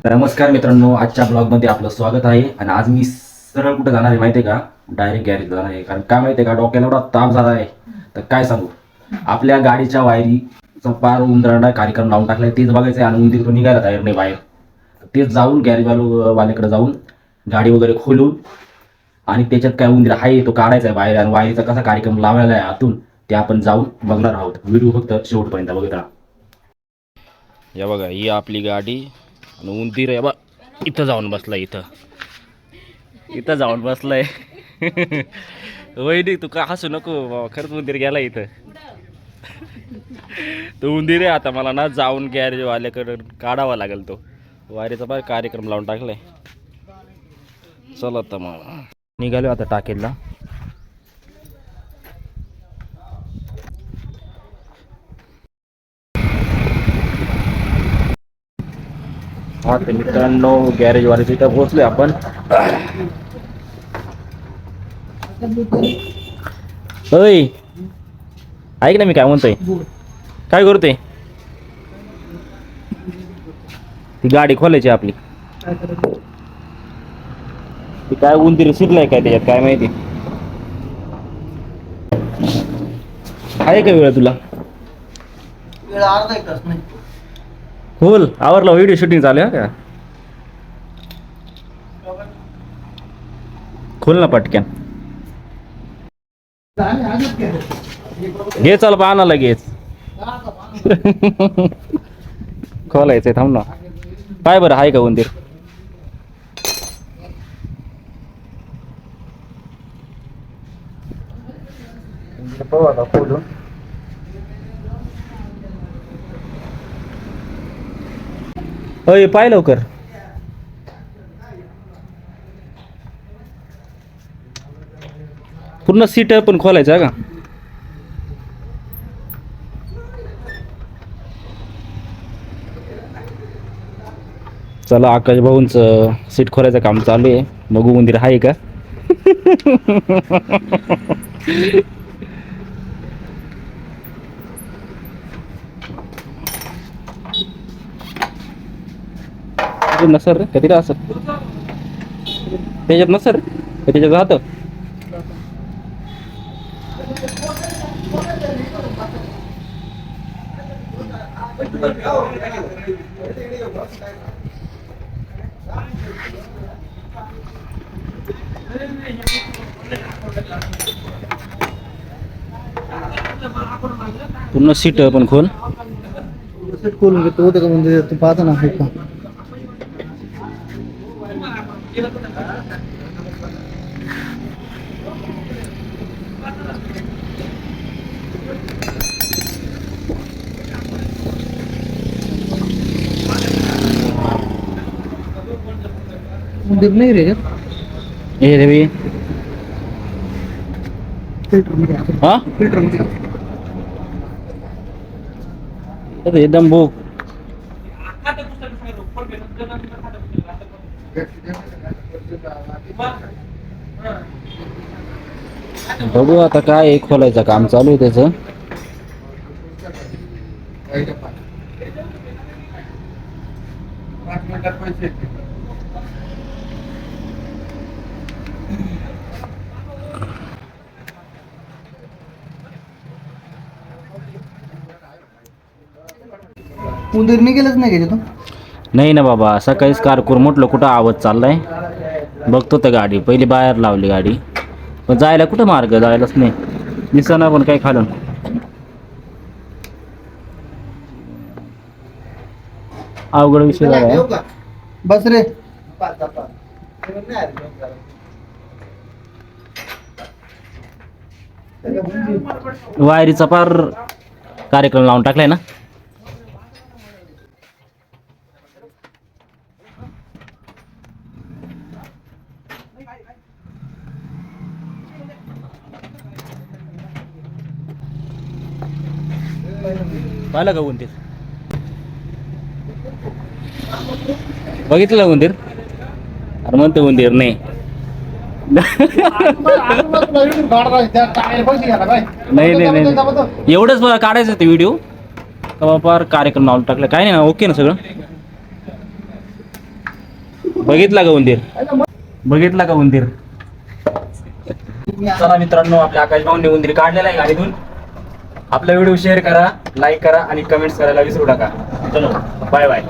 नमस्कार मित्रांनो, आजच्या ब्लॉगमध्ये आपलं स्वागत आहे. आणि आज मी सरळ कुठे जाणार आहे माहिती आहे का? डायरेक्ट गॅरेज जाणार आहे. कारण काय माहिती आहे का, डोक्याला एवढा ताप झाला आहे तर काय सांगू. आपल्या गाडीच्या वायरीचा पार उंदरांना कार्यक्रम लावून टाकलाय. तेच बघायचं आहे. आणि उंदीर तो निघायला तयार नाही बाहेर. तेच जाऊन गॅरेज वाल्याकडे जाऊन गाडी वगैरे खोलून आणि त्याच्यात काय उंदीर आहे तो काढायचा आहे बाहेर. आणि वायरीचा कसा कार्यक्रम लावायला आहे आतून ते आपण जाऊन बघणार आहोत. व्हिडिओ फक्त शेवटपर्यंत बघत राहा. या बघा, ही आपली गाडी आणि उंदीर आहे बा इथं जाऊन बसलाय. इथं जाऊन बसलाय. वहिनी तू का हसू नको बाबा, खरंच उंदीर गेला इथं. तो उंदीर आहे. आता मला ना जाऊन गॅरेजवाल्याकडे काढावा लागेल. तो वारीचा पाय कार्यक्रम लावून टाकलाय. चला आता मग निघालो आता टाकेलला. हा तर मित्रांनो, गॅरेजवाले तिथं पोहोचलोय आपण. होय, ऐक ना मी काय म्हणतोय. काय करतोय? ती गाडी खोलायची आपली. ती काय उंदीर शिरलाय काय त्याच्यात काय माहिती. आहे का वेळ तुला? वेळ अर्धा एक तास नाही. खोल, आवरला. व्हिडिओ शूटिंग चालू आहे का? खोल ना पटक्यान. घे चल पाहना लगेच. खोलायचंय, थांब ना. काय बरं आहे का उंदीर? खोलून होय, पाय लवकर. पूर्ण सीट पण खोलायचं का? चला, आकाश भाऊंचं सीट खोलायचं काम चालू आहे. बघू उंदीर आहे का. नसर रे कधी असं त्याच्यात नसर त्याच्यात राहत. पूर्ण सीट पण खोल. सीट खोलून घेतो होतं का म्हणजे तू पाहता ना आहे का. उंदीर नाही रे हे रे बी. फिल्टर मध्ये हा फिल्टर मध्ये एकदम भूक. बघू आता काय खोलायचं काम चालू आहे त्याचं. उंदीर निघेलच नाही का तिथून? नाही ना बाबा, सकाळीच कारकूर म्हटलं कुठं आवाज चाललाय. बघतो तर गाडी पहिली बाहेर लावली गाडी. पण जायला कुठं मार्ग, जायलाच नाही दिसना पण काय खालून. अवघड विषय झाला. बस रे. वायरीचा पार कार्यक्रम लावून टाकलाय ना. पाहिलं का उंदीर? बघितलं उंदीर? अरे म्हणतो उंदीर नाही. नाही नाही नाही एवढंच काढायचं ते व्हिडिओ. बाबा कार्यक्रम नाव टाकलं काय नाही ना ओके ना सगळं. बघितला का उंदीर, बघितला का उंदीर. चला मित्रांनो, आपल्या आकाश भाऊंनी उंदीर काढलेला आहे गाडीतून. आपला व्हिडिओ शेअर करा, लाईक करा आणि कमेंट्स करायला विसरू नका. चलो बाय बाय.